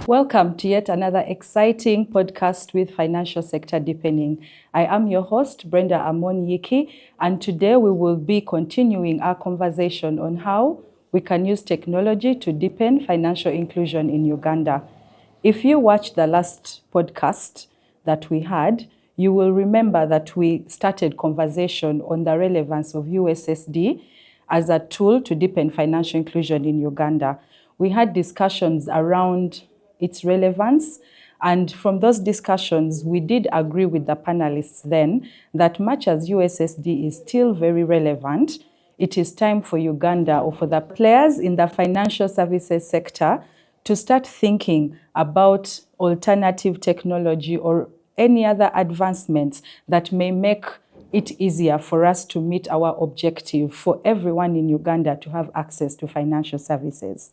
Welcome to yet another exciting podcast with Financial Sector Deepening. I am your host, Brenda Amon-Yiki, and today we will be continuing our conversation on how we can use technology to deepen financial inclusion in Uganda. If you watched the last podcast that we had, you will remember that we started conversation on the relevance of USSD as a tool to deepen financial inclusion in Uganda. We had discussions around its relevance, and from those discussions, we did agree with the panelists then that much as USSD is still very relevant, it is time for Uganda or for the players in the financial services sector to start thinking about alternative technology or any other advancements that may make it easier for us to meet our objective for everyone in Uganda to have access to financial services.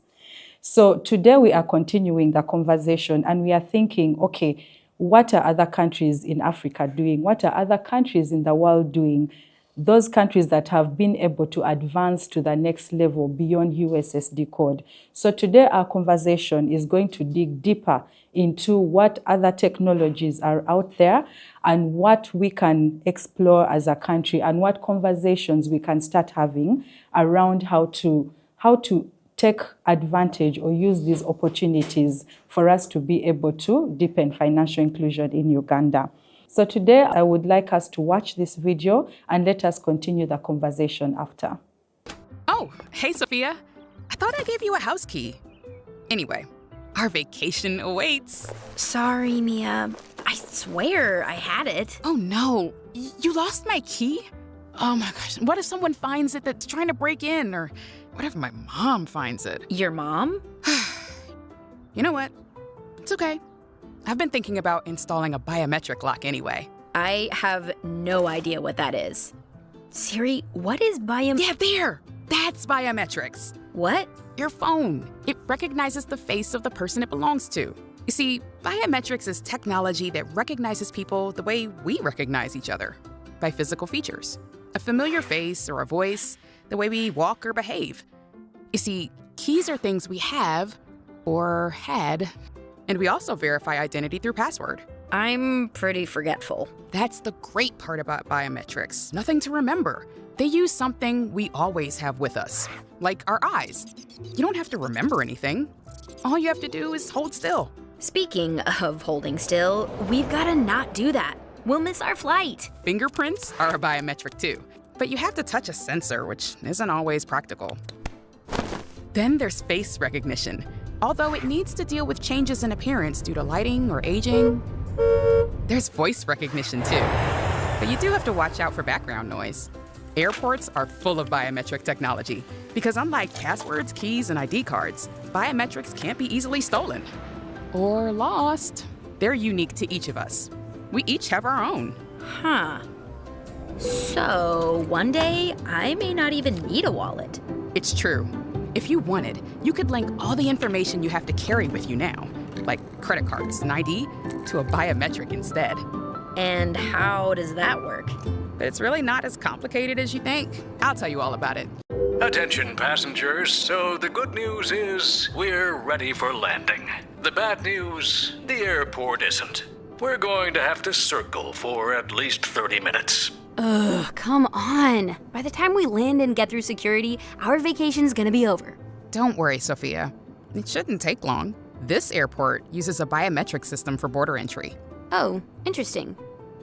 So today we are continuing the conversation and we are thinking, okay, what are other countries in Africa doing? What are other countries in the world doing? Those countries that have been able to advance to the next level beyond USSD code. So today our conversation is going to dig deeper into what other technologies are out there and what we can explore as a country and what conversations we can start having around how to take advantage or use these opportunities for us to be able to deepen financial inclusion in Uganda. So today I would like us to watch this video and let us continue the conversation after. Oh, hey Sophia. I thought I gave you a house key. Anyway, our vacation awaits. Sorry, Mia. I swear I had it. Oh no, you lost my key? Oh my gosh, what if someone finds it that's trying to break in? Or what if my mom finds it? Your mom? You know what? It's okay. I've been thinking about installing a biometric lock anyway. I have no idea what that is. Siri, what is Yeah, there! That's biometrics. What? Your phone. It recognizes the face of the person it belongs to. You see, biometrics is technology that recognizes people the way we recognize each other, by physical features. A familiar face or a voice, the way we walk or behave. You see, keys are things we have or had, and we also verify identity through password. I'm pretty forgetful. That's the great part about biometrics. Nothing to remember. They use something we always have with us, like our eyes. You don't have to remember anything. All you have to do is hold still. Speaking of holding still, we've gotta not do that. We'll miss our flight. Fingerprints are a biometric too, but you have to touch a sensor, which isn't always practical. Then there's face recognition. Although it needs to deal with changes in appearance due to lighting or aging, there's voice recognition too. But you do have to watch out for background noise. Airports are full of biometric technology because unlike passwords, keys, and ID cards, biometrics can't be easily stolen or lost. They're unique to each of us. We each have our own. Huh. So, one day, I may not even need a wallet. It's true. If you wanted, you could link all the information you have to carry with you now, like credit cards and ID, to a biometric instead. And how does that work? But it's really not as complicated as you think. I'll tell you all about it. Attention passengers, so the good news is we're ready for landing. The bad news, the airport isn't. We're going to have to circle for at least 30 minutes. Ugh, come on. By the time we land and get through security, our vacation's gonna be over. Don't worry, Sophia. It shouldn't take long. This airport uses a biometric system for border entry. Oh, interesting.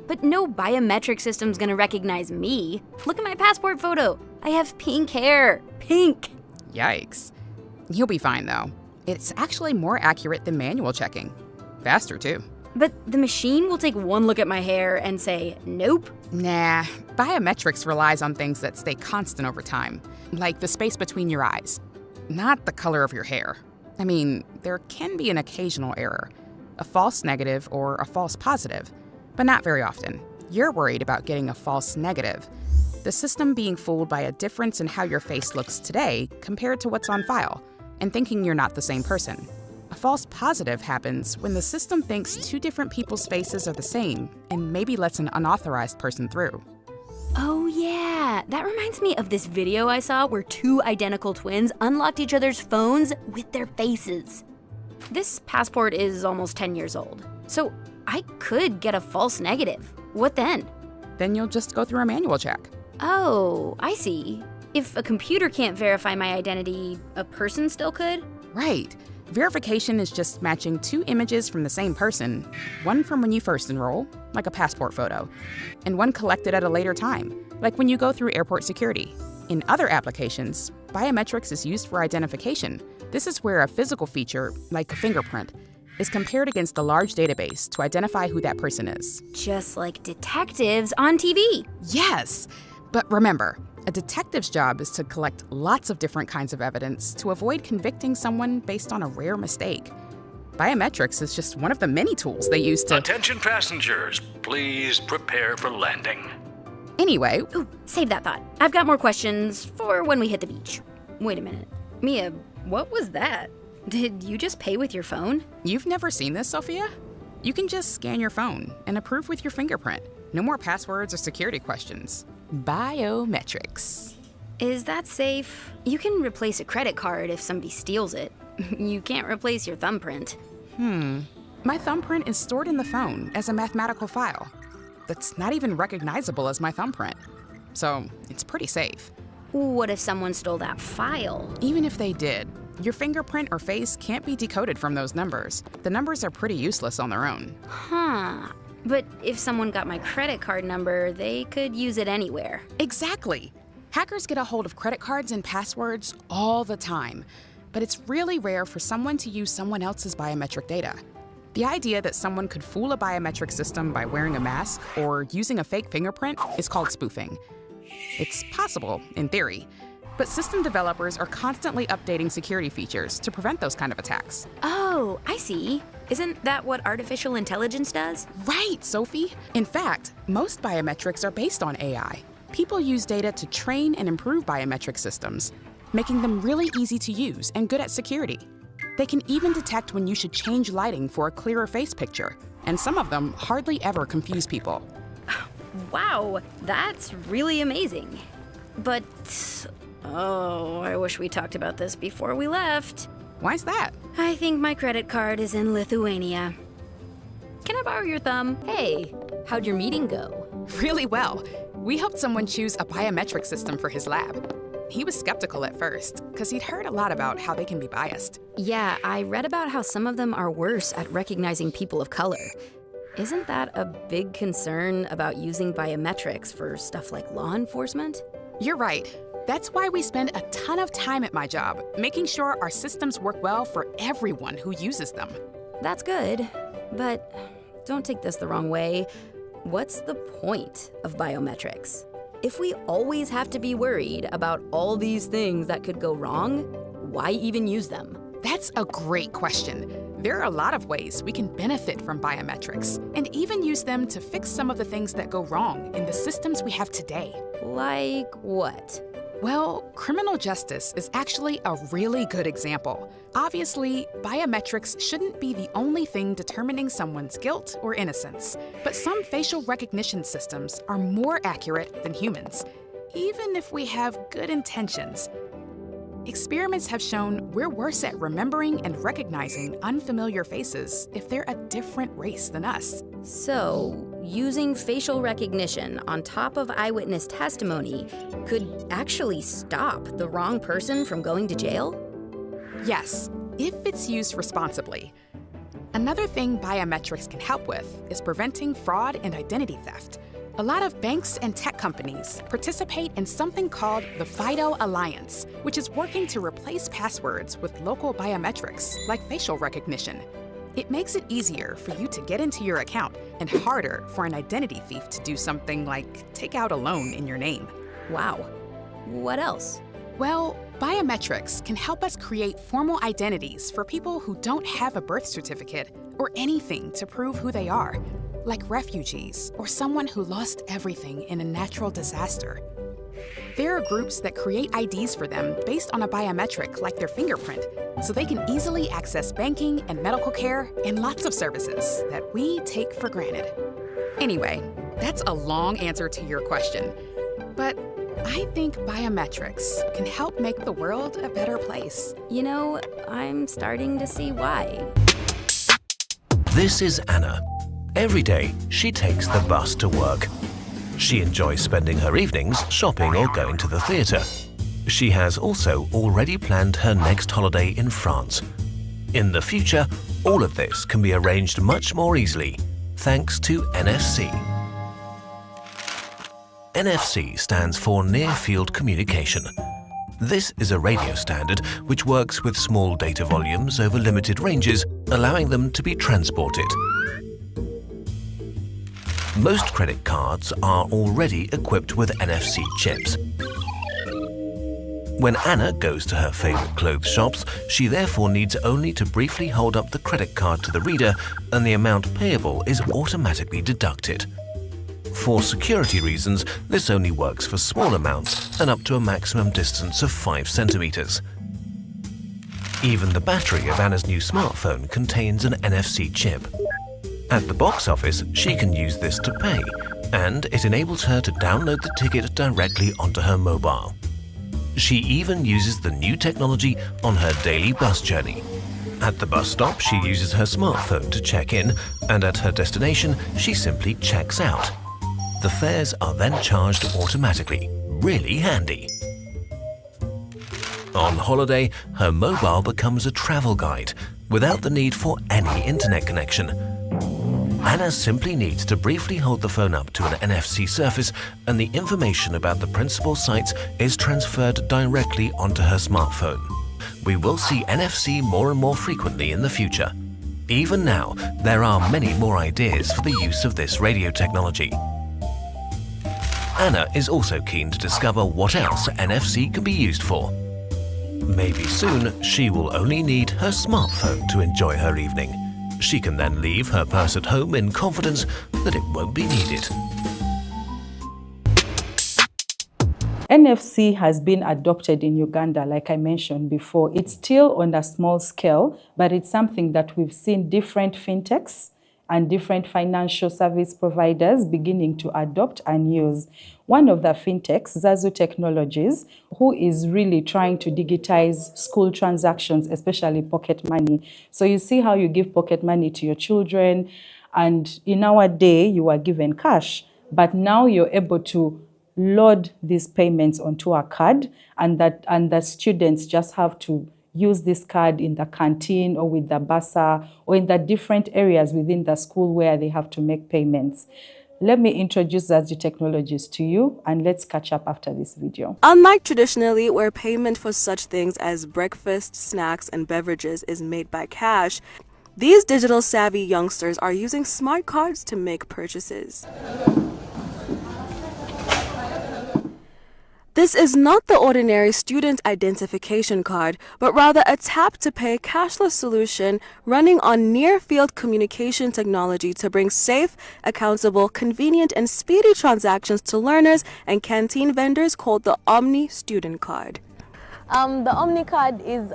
But no biometric system's gonna recognize me. Look at my passport photo. I have pink hair. Pink. Yikes. You'll be fine, though. It's actually more accurate than manual checking. Faster, too. But the machine will take one look at my hair and say, nope. Nah, biometrics relies on things that stay constant over time, like the space between your eyes, not the color of your hair. I mean, there can be an occasional error, a false negative or a false positive, but not very often. You're worried about getting a false negative, the system being fooled by a difference in how your face looks today compared to what's on file, and thinking you're not the same person. A false positive happens when the system thinks two different people's faces are the same and maybe lets an unauthorized person through. Oh yeah, that reminds me of this video I saw where two identical twins unlocked each other's phones with their faces. This passport is almost 10 years old, so I could get a false negative. What then? Then you'll just go through a manual check. Oh, I see. If a computer can't verify my identity, a person still could? Right. Verification is just matching two images from the same person, one from when you first enroll, like a passport photo, and one collected at a later time, like when you go through airport security. In other applications, biometrics is used for identification. This is where a physical feature, like a fingerprint, is compared against a large database to identify who that person is. Just like detectives on TV. Yes! But remember, a detective's job is to collect lots of different kinds of evidence to avoid convicting someone based on a rare mistake. Biometrics is just one of the many tools they use to... Attention passengers, please prepare for landing. Anyway, Ooh, save that thought. I've got more questions for when we hit the beach. Wait a minute. Mia, what was that? Did you just pay with your phone? you've never seen this, Sophia? You can just scan your phone and approve with your fingerprint. No more passwords or security questions. Biometrics. Is that safe? You can replace a credit card if somebody steals it. You can't replace your thumbprint. My thumbprint is stored in the phone as a mathematical file that's not even recognizable as my thumbprint. So it's pretty safe. What if someone stole that file? Even if they did, your fingerprint or face can't be decoded from those numbers. The numbers are pretty useless on their own. Huh. But if someone got my credit card number, they could use it anywhere. Exactly. Hackers get a hold of credit cards and passwords all the time, but it's really rare for someone to use someone else's biometric data. The idea that someone could fool a biometric system by wearing a mask or using a fake fingerprint is called spoofing. It's possible, in theory, but system developers are constantly updating security features to prevent those kind of attacks. Oh, I see. Isn't that what artificial intelligence does? Right, Sophie. In fact, most biometrics are based on AI. People use data to train and improve biometric systems, making them really easy to use and good at security. They can even detect when you should change lighting for a clearer face picture, and some of them hardly ever confuse people. Wow, that's really amazing. But, oh, I wish we talked about this before we left. Why's that? I think my credit card is in Lithuania. Can I borrow your thumb? Hey, how'd your meeting go? Really well. We helped someone choose a biometric system for his lab. He was skeptical at first, because he'd heard a lot about how they can be biased. Yeah, I read about how some of them are worse at recognizing people of color. Isn't that a big concern about using biometrics for stuff like law enforcement? You're right. That's why we spend a ton of time at my job, making sure our systems work well for everyone who uses them. That's good, but don't take this the wrong way. What's the point of biometrics? If we always have to be worried about all these things that could go wrong, why even use them? That's a great question. There are a lot of ways we can benefit from biometrics and even use them to fix some of the things that go wrong in the systems we have today. Like what? Well, criminal justice is actually a really good example. Obviously, biometrics shouldn't be the only thing determining someone's guilt or innocence, but some facial recognition systems are more accurate than humans, even if we have good intentions. Experiments have shown we're worse at remembering and recognizing unfamiliar faces if they're a different race than us. So, using facial recognition on top of eyewitness testimony could actually stop the wrong person from going to jail? Yes, if it's used responsibly. Another thing biometrics can help with is preventing fraud and identity theft. A lot of banks and tech companies participate in something called the FIDO Alliance, which is working to replace passwords with local biometrics, like facial recognition. It makes it easier for you to get into your account and harder for an identity thief to do something like take out a loan in your name. Wow. What else? Well, biometrics can help us create formal identities for people who don't have a birth certificate or anything to prove who they are, like refugees or someone who lost everything in a natural disaster. There are groups that create IDs for them based on a biometric like their fingerprint, so they can easily access banking and medical care and lots of services that we take for granted. Anyway, that's a long answer to your question. But I think biometrics can help make the world a better place. You know, I'm starting to see why. This is Anna. Every day, she takes the bus to work. She enjoys spending her evenings shopping or going to the theatre. She has also already planned her next holiday in France. In the future, all of this can be arranged much more easily, thanks to NFC. NFC stands for Near Field Communication. This is a radio standard which works with small data volumes over limited ranges, allowing them to be transported. Most credit cards are already equipped with NFC chips. When Anna goes to her favorite clothes shops, she therefore needs only to briefly hold up the credit card to the reader and the amount payable is automatically deducted. For security reasons, this only works for small amounts and up to a maximum distance of 5 centimeters. Even the battery of Anna's new smartphone contains an NFC chip. At the box office, she can use this to pay, and it enables her to download the ticket directly onto her mobile. She even uses the new technology on her daily bus journey. At the bus stop, she uses her smartphone to check in, and at her destination, she simply checks out. The fares are then charged automatically. Really handy. On holiday, her mobile becomes a travel guide without the need for any internet connection. Anna simply needs to briefly hold the phone up to an NFC surface and the information about the principal sites is transferred directly onto her smartphone. We will see NFC more and more frequently in the future. Even now, there are many more ideas for the use of this radio technology. Anna is also keen to discover what else NFC can be used for. Maybe soon she will only need her smartphone to enjoy her evening. She can then leave her purse at home in confidence that it won't be needed. NFC has been adopted in Uganda, like I mentioned before. It's still on a small scale, but it's something that we've seen different fintechs and different financial service providers beginning to adopt and use. One of the fintechs, Zazu Technologies, who is really trying to digitize school transactions, especially pocket money. So you see how you give pocket money to your children, and in our day, you are given cash. But now you're able to load these payments onto a card, and the students just have to use this card in the canteen or with the bursar or in the different areas within the school where they have to make payments. Let me introduce Zazu Technologies to you, and let's catch up after this video. Unlike traditionally, where payment for such things as breakfast, snacks, and beverages is made by cash, these digital savvy youngsters are using smart cards to make purchases. This is not the ordinary student identification card, but rather a tap-to-pay cashless solution running on near-field communication technology to bring safe, accountable, convenient, and speedy transactions to learners and canteen vendors, called the Omni Student Card. The Omni Card is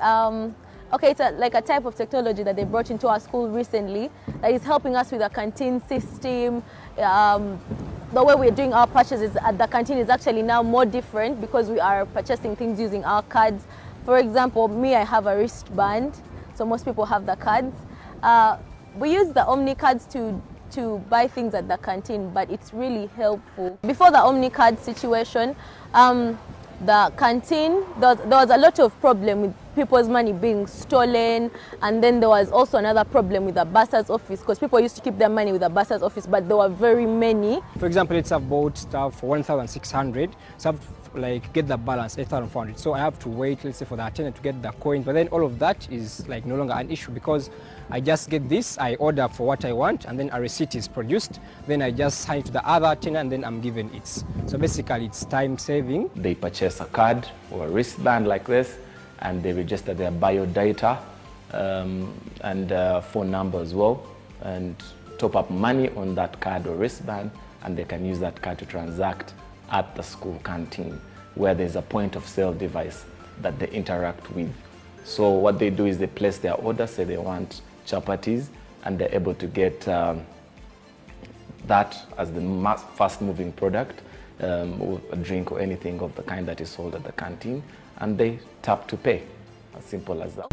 it's like a type of technology that they brought into our school recently that is helping us with a canteen system. The way we're doing our purchases at the canteen is actually now more different because we are purchasing things using our cards. For example, me, I have a wristband, so most people have the cards. We use the Omni cards to buy things at the canteen, but it's really helpful. Before the Omni card situation, the canteen, there was a lot of problem with people's money being stolen, and then there was also another problem with the bursar's office because people used to keep their money with the bursar's office, but there were very many. For example, let's have bought stuff for 1,600, so I have to get the balance 8,400. So I have to wait, let's say, for the attendant to get the coins, but then all of that is no longer an issue because I just get this, I order for what I want, and then a receipt is produced. Then I just sign it to the other attendant, and then I'm given it. So basically, it's time saving. They purchase a card or a wristband like this, and they register their bio data and phone number as well, and top up money on that card or wristband, and they can use that card to transact at the school canteen, where there's a point of sale device that they interact with. So what they do is they place their order, say they want chapatis, and they're able to get that as the fast moving product, a drink or anything of the kind that is sold at the canteen, and they tap to pay. As simple as that.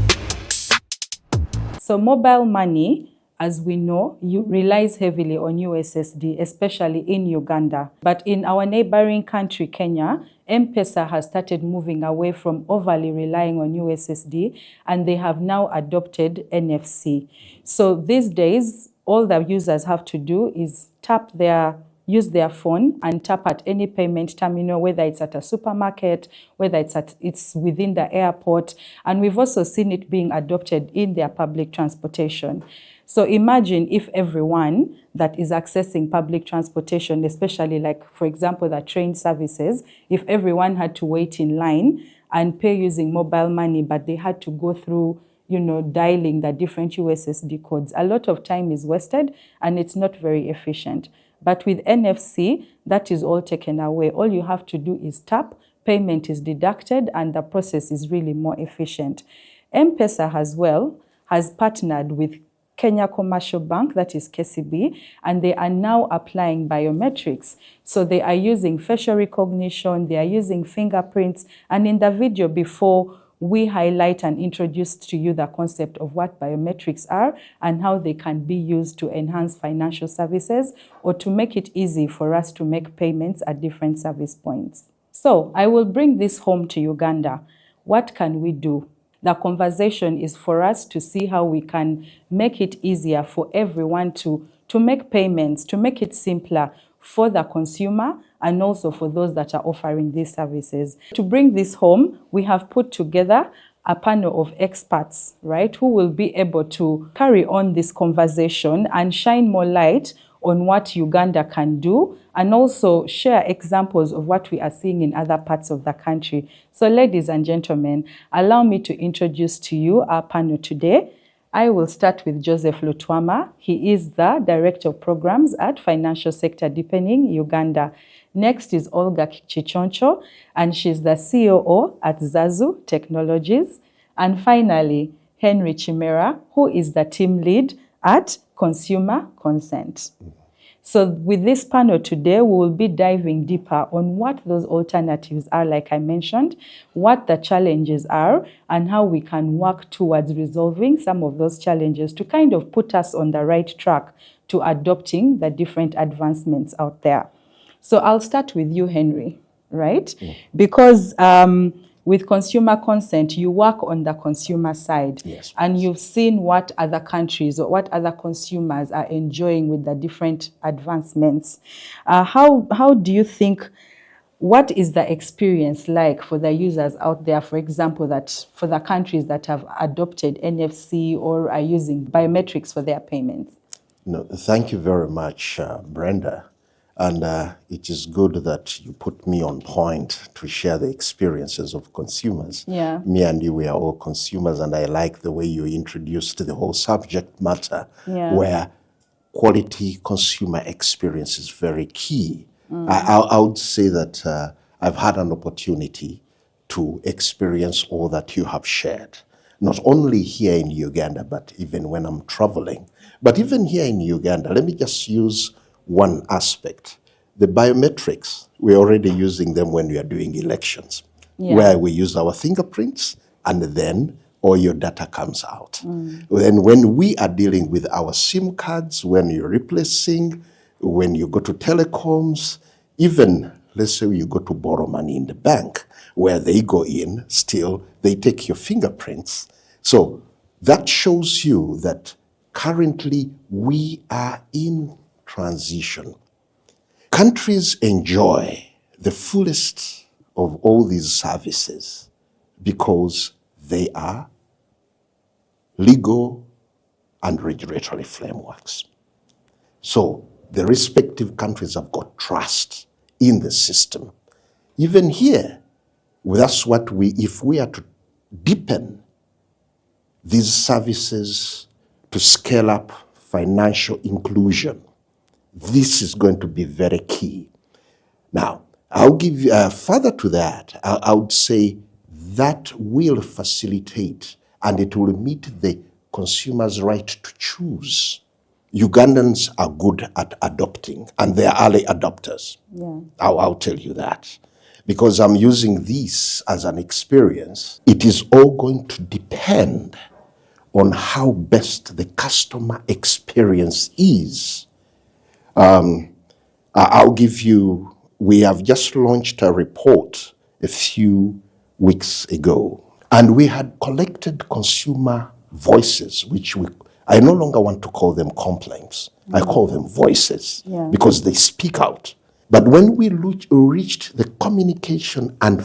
So mobile money, as we know, relies heavily on USSD, especially in Uganda. But in our neighboring country, Kenya, M-Pesa has started moving away from overly relying on USSD, and they have now adopted NFC. So these days, all the users have to do is use their phone and tap at any payment terminal, whether it's at a supermarket, whether it's within the airport. And we've also seen it being adopted in their public transportation. So imagine if everyone that is accessing public transportation, especially like, for example, the train services, if everyone had to wait in line and pay using mobile money, but they had to go through dialing the different USSD codes. A lot of time is wasted and it's not very efficient. But with NFC, that is all taken away. All you have to do is tap, payment is deducted, and the process is really more efficient. M-Pesa as well has partnered with Kenya Commercial Bank, that is KCB, and they are now applying biometrics. So they are using facial recognition, they are using fingerprints, and in the video before, we highlight and introduce to you the concept of what biometrics are and how they can be used to enhance financial services or to make it easy for us to make payments at different service points. So I will bring this home to Uganda. What can we do? The conversation is for us to see how we can make it easier for everyone to make payments, to make it simpler for the consumer and also for those that are offering these services. To bring this home, we have put together a panel of experts, right, who will be able to carry on this conversation and shine more light on what Uganda can do and also share examples of what we are seeing in other parts of the country. So ladies and gentlemen, allow me to introduce to you our panel today. I will start with Joseph Lutwama. He is the Director of Programs at Financial Sector Deepening, Uganda. Next is Olga Chichoncho, and she's the COO at Zazu Technologies. And finally, Henry Chimera, who is the team lead at Consumer Consent. So with this panel today, we will be diving deeper on what those alternatives are, like I mentioned, what the challenges are, and how we can work towards resolving some of those challenges to kind of put us on the right track to adopting the different advancements out there. So I'll start with you, Henry, right? Because with consumer consent, you work on the consumer side. Yes, and you've seen what other countries or what other consumers are enjoying with the different advancements. How do you think, what is the experience like for the users out there, for example, that for the countries that have adopted NFC or are using biometrics for their payments? No, thank you very much, Brenda. And it is good that you put me on point to share the experiences of consumers. Yeah. Me and you, we are all consumers, and I like the way you introduced the whole subject matter, where quality consumer experience is very key. I would say that I've had an opportunity to experience all that you have shared, not only here in Uganda, but even when I'm traveling. But even here in Uganda, let me just use one aspect. The biometrics, we're already using them when we are doing elections, where we use our fingerprints and then all your data comes out. Then when we are dealing with our SIM cards, when you're replacing, when you go to telecoms, even let's say you go to borrow money in the bank, where they go in, still they take your fingerprints. So that shows you that currently we are in transition. Countries enjoy the fullest of all these services because they are legal and regulatory frameworks. So the respective countries have got trust in the system. Even here, that's what if we are to deepen these services to scale up financial inclusion, this is going to be very key. Now, I'll give further to that, I would say that will facilitate and it will meet the consumer's right to choose Ugandans are good at adopting, and they are early adopters. Yeah. I'll tell you that. Because I'm using this as an experience, it is all going to depend on how best the customer experience is. I'll give you, we have just launched a report a few weeks ago, and we had collected consumer voices, which I no longer want to call them complaints. I call them voices because they speak out. But when we reached the communication and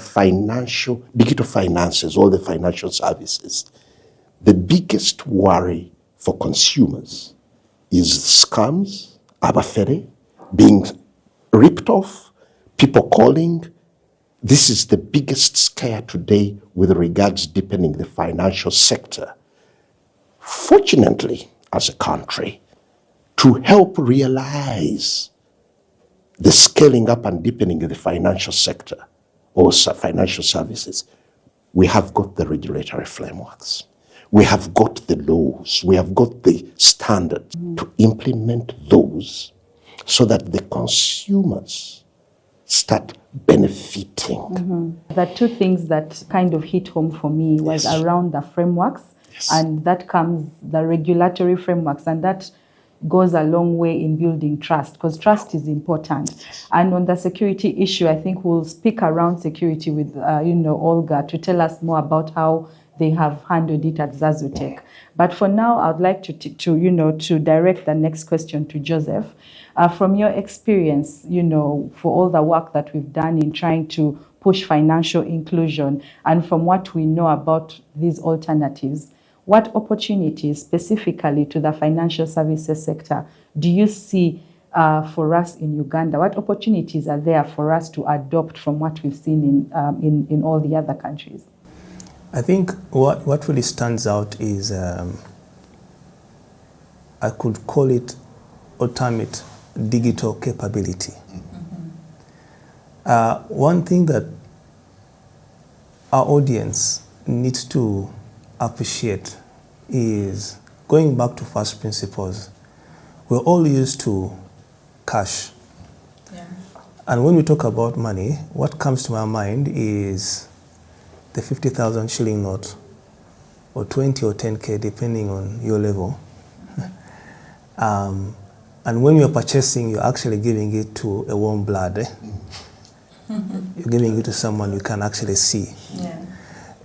digital finances, all the financial services, the biggest worry for consumers is scams, abafere, being ripped off, people calling. This is the biggest scare today with regards deepening the financial sector. Fortunately, as a country, to help realize the scaling up and deepening of the financial sector or financial services, we have got the regulatory frameworks. We have got the laws. We have got the standards to implement those so that the consumers start benefiting. The two things that kind of hit home for me was around the frameworks, and that comes the regulatory frameworks, and that goes a long way in building trust, because trust is important. And on the security issue, I think we'll speak around security with Olga to tell us more about how they have handled it at Zazutech. But for now, I'd like to direct the next question to Joseph. From your experience, for all the work that we've done in trying to push financial inclusion, and from what we know about these alternatives, what opportunities specifically to the financial services sector do you see for us in Uganda? What opportunities are there for us to adopt from what we've seen in all the other countries? I think what really stands out is, I could call it ultimate digital capability. One thing that our audience needs to appreciate is, going back to first principles, we're all used to cash. And when we talk about money, what comes to my mind is the 50,000 shilling note, or 20 or 10K, depending on your level. And when you're purchasing, you're actually giving it to a warm blood. You're giving it to someone you can actually see.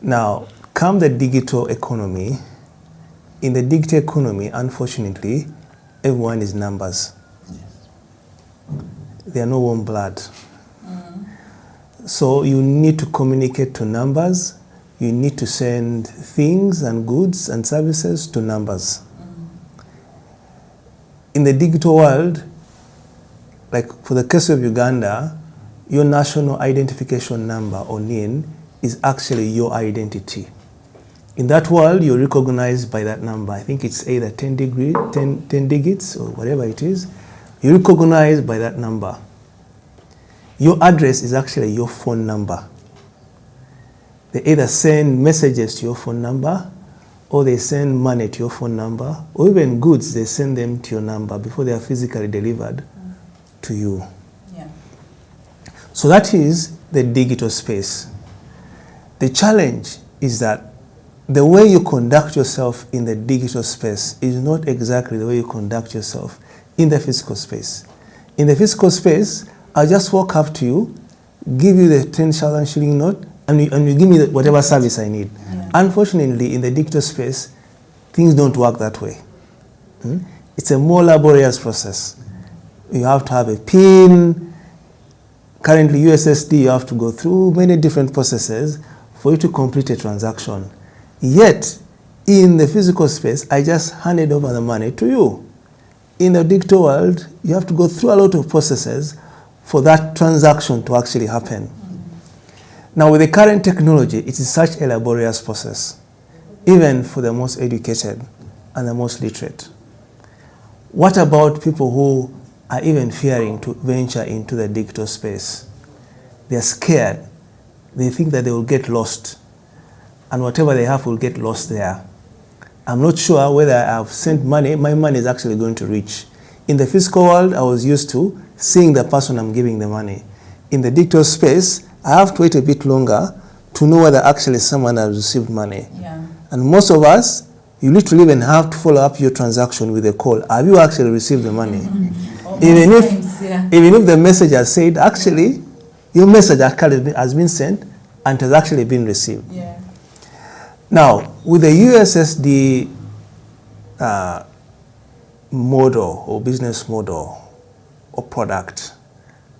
Now, come the digital economy. In the digital economy, unfortunately, everyone is numbers. There are no warm blood. So you need to communicate to numbers. You need to send things and goods and services to numbers. In the digital world, like for the case of Uganda, your national identification number, or NIN, is actually your identity. In that world, you're recognized by that number. I think it's either 10 digits or whatever it is. You're recognized by that number. Your address is actually your phone number. They either send messages to your phone number, or they send money to your phone number, or even goods, they send them to your number before they are physically delivered to you. So that is the digital space. The challenge is that the way you conduct yourself in the digital space is not exactly the way you conduct yourself in the physical space. In the physical space, I'll just walk up to you, give you the 10,000 shilling note, and you give me whatever service I need. Unfortunately, in the digital space, things don't work that way. It's a more laborious process. You have to have a PIN. Currently, USSD, you have to go through many different processes for you to complete a transaction. Yet, in the physical space, I just handed over the money to you. In the digital world, you have to go through a lot of processes for that transaction to actually happen. Now, with the current technology, it is such a laborious process, even for the most educated and the most literate. What about people who are even fearing to venture into the digital space? They're scared. They think that they will get lost, and whatever they have will get lost there. I'm not sure whether I've sent money, my money is actually going to reach. In the physical world, I was used to seeing the person I'm giving the money. In the digital space, I have to wait a bit longer to know whether actually someone has received money. Yeah. And most of us, you literally even have to follow up your transaction with a call. Have you actually received the money? Even if the message has said, actually, your message has been sent and has actually been received. Yeah. Now, with the USSD model or business model or product,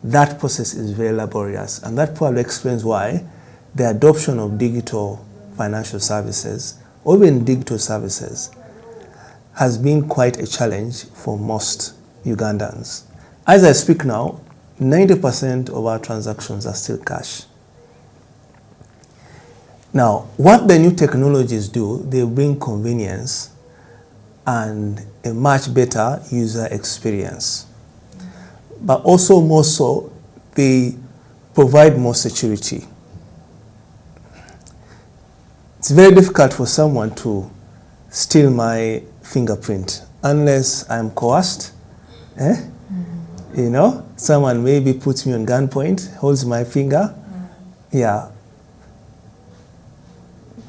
that process is very laborious, and that probably explains why the adoption of digital financial services or even digital services has been quite a challenge for most Ugandans. As I speak now, 90% of our transactions are still cash. Now, what the new technologies do, they bring convenience and a much better user experience. But also more so, they provide more security. It's very difficult for someone to steal my fingerprint unless I'm coerced. You know, someone maybe puts me on gunpoint, holds my finger. Yeah.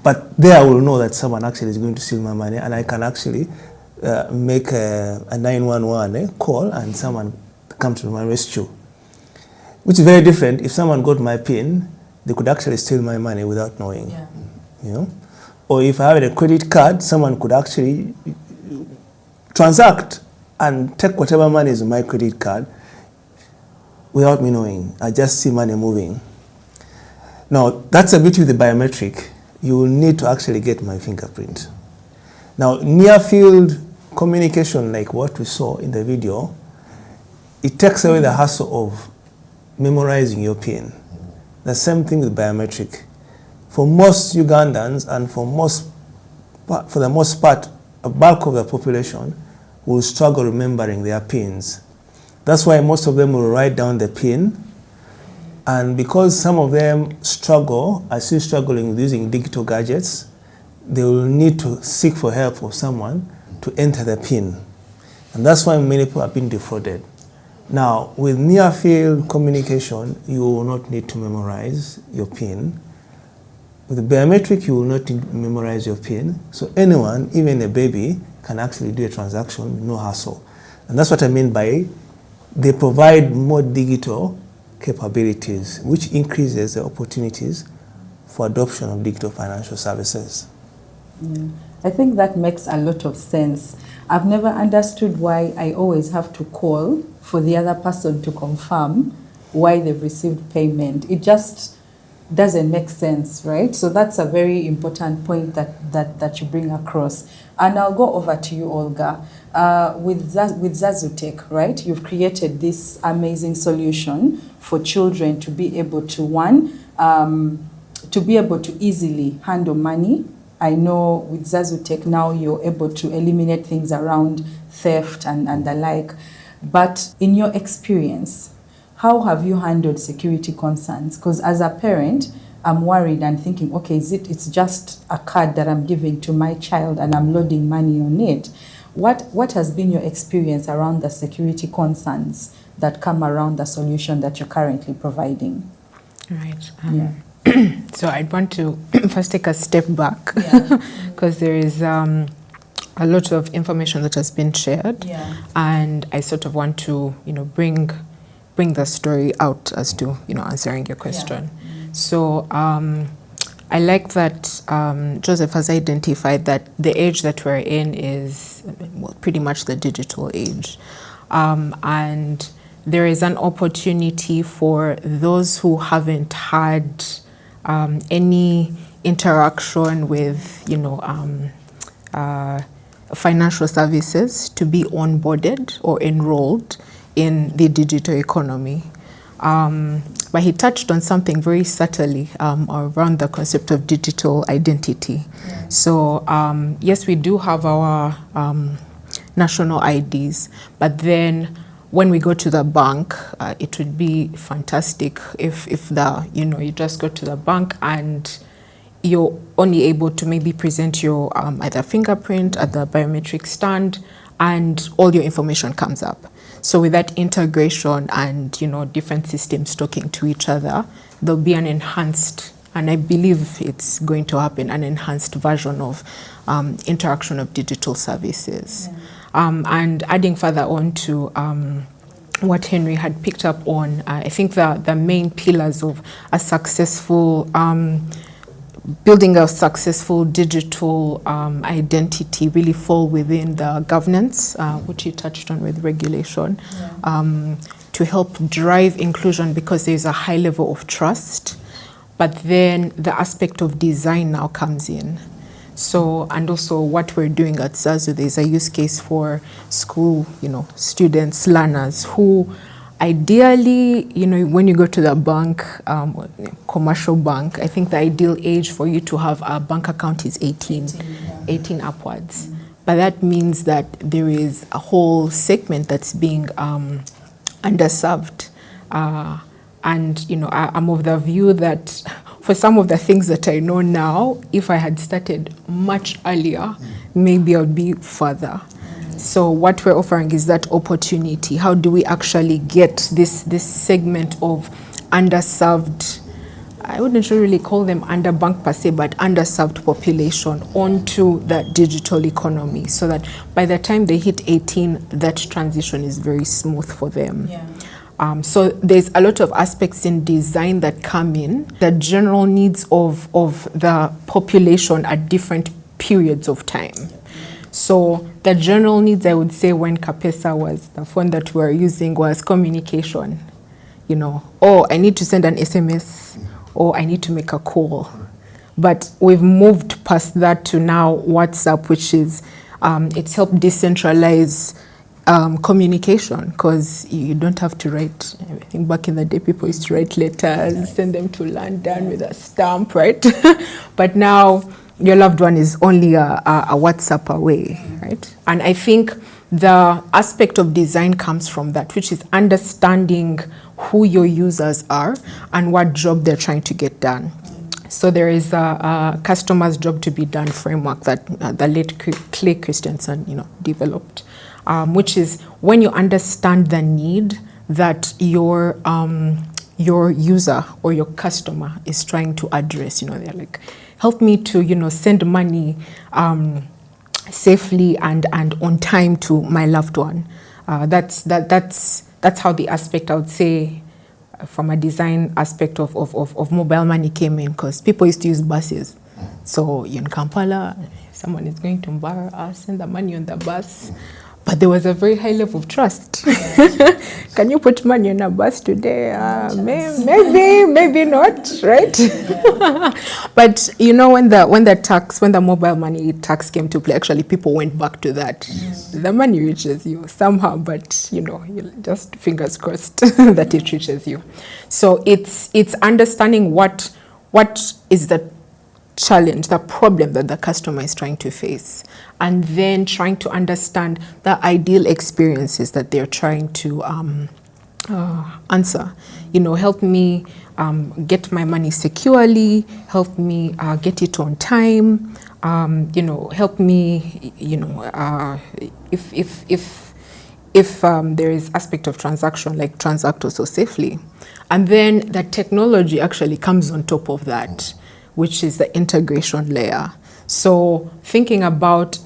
But there I will know that someone actually is going to steal my money, and I can actually make a 911 call and someone come to my rescue. Which is very different. If someone got my PIN, they could actually steal my money without knowing. Yeah. You know? Or if I had a credit card, someone could actually transact and take whatever money is on my credit card without me knowing. I just see money moving. Now, that's the beauty with the biometric. You will need to actually get my fingerprint. Now, near-field communication, like what we saw in the video, it takes away the hassle of memorizing your PIN. The same thing with biometric. For most Ugandans and for the most part, a bulk of the population will struggle remembering their PINs. That's why most of them will write down the PIN. And because some of them are still struggling with using digital gadgets, they will need to seek for help from someone to enter the PIN. And that's why many people have been defrauded. Now, with near-field communication, you will not need to memorize your PIN. With the biometric, you will not need to memorize your PIN. So anyone, even a baby, can actually do a transaction with no hassle. And that's what I mean by they provide more digital capabilities, which increases the opportunities for adoption of digital financial services. Yeah. I think that makes a lot of sense. I've never understood why I always have to call for the other person to confirm why they've received payment. It just doesn't make sense, right? So that's a very important point that you bring across. And I'll go over to you, Olga. With Zazutech, right? You've created this amazing solution for children to be able to easily handle money. I know with Zazutech now you're able to eliminate things around theft and the like. But in your experience, how have you handled security concerns? Because as a parent, I'm worried and thinking, okay, it's just a card that I'm giving to my child and I'm loading money on it. What has been your experience around the security concerns that come around the solution that you're currently providing? Right. So I'd want to first take a step back because there is a lot of information that has been shared, and I sort of want to, bring the story out as to, answering your question. So I like that Joseph has identified that the age that we're in is pretty much the digital age, and there is an opportunity for those who haven't had any interaction with, financial services to be onboarded or enrolled in the digital economy. But he touched on something very subtly around the concept of digital identity. So yes, we do have our national IDs, but then when we go to the bank, it would be fantastic if you just go to the bank and you're only able to maybe present your either fingerprint at the biometric stand, and all your information comes up. So with that integration and different systems talking to each other, there'll be an enhanced, and I believe it's going to happen, an enhanced version of interaction of digital services. And adding further on to what Henry had picked up on, I think the main pillars of a successful building a successful digital identity really fall within the governance, which you touched on with regulation, to help drive inclusion, because there's a high level of trust. But then the aspect of design now comes in. So, and also what we're doing at ZAZU, there's a use case for school, students, learners who ideally, when you go to the bank, commercial bank, I think the ideal age for you to have a bank account is 18 upwards. But that means that there is a whole segment that's being underserved. And, I'm of the view that for some of the things that I know now, if I had started much earlier, maybe I'd be further. So what we're offering is that opportunity. How do we actually get this segment of underserved, I wouldn't really call them underbanked per se, but underserved population onto that digital economy, so that by the time they hit 18, that transition is very smooth for them. So there's a lot of aspects in design that come in, the general needs of the population at different periods of time. So the general needs, I would say, when Kapesa was the phone that we were using, was communication. Oh, I need to send an SMS, or I need to make a call. But we've moved past that to now WhatsApp, which is, it's helped decentralize communication, because you don't have to write. I think back in the day, people used to write letters, send them to London with a stamp, right? But now your loved one is only a WhatsApp away, right? And I think the aspect of design comes from that, which is understanding who your users are and what job they're trying to get done. So there is a customer's job to be done framework that the late Clay Christensen, developed, which is when you understand the need that your user or your customer is trying to address. They're like, help me to, send money safely and on time to my loved one. That's how the aspect, I would say, from a design aspect of mobile money came in, because people used to use buses. So in Kampala, if someone is going to embarrass us, send the money on the bus. But there was a very high level of trust. Can you put money on a bus today? Maybe not, right? But when the mobile money tax came to play, actually people went back to that. The money reaches you somehow, but you just fingers crossed that it reaches you. So it's understanding what is the challenge, the problem that the customer is trying to face, and then trying to understand the ideal experiences that they're trying to answer. Help me get my money securely, help me get it on time, help me, if there is aspect of transaction, like transact also safely. And then the technology actually comes on top of that, which is the integration layer. So thinking about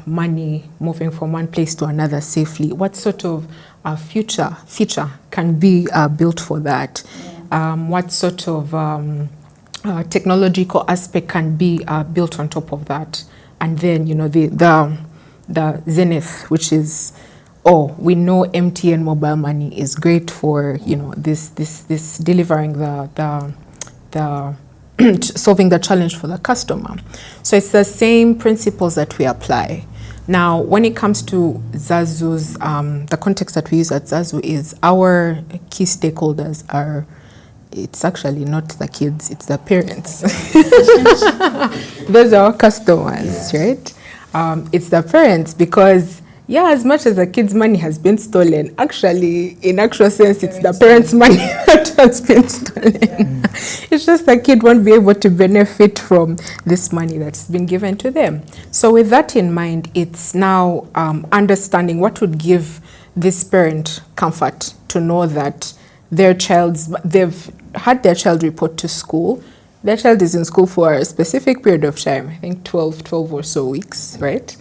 money moving from one place to another safely, what sort of feature can be built for that? What sort of technological aspect can be built on top of that? And then, the zenith, which is, we know MTN mobile money is great for, this delivering the solving the challenge for the customer. So it's the same principles that we apply. Now, when it comes to ZAZU's, the context that we use at ZAZU is our key stakeholders are, it's actually not the kids, it's the parents. Those are our customers, right? It's the parents, because Yeah, as much as the kid's money has been stolen, actually, in actual sense, it's the parents' money that has been stolen. It's just the kid won't be able to benefit from this money that's been given to them. So with that in mind, it's now understanding what would give this parent comfort to know that they've had their child report to school. Their child is in school for a specific period of time, I think 12 or so weeks, right?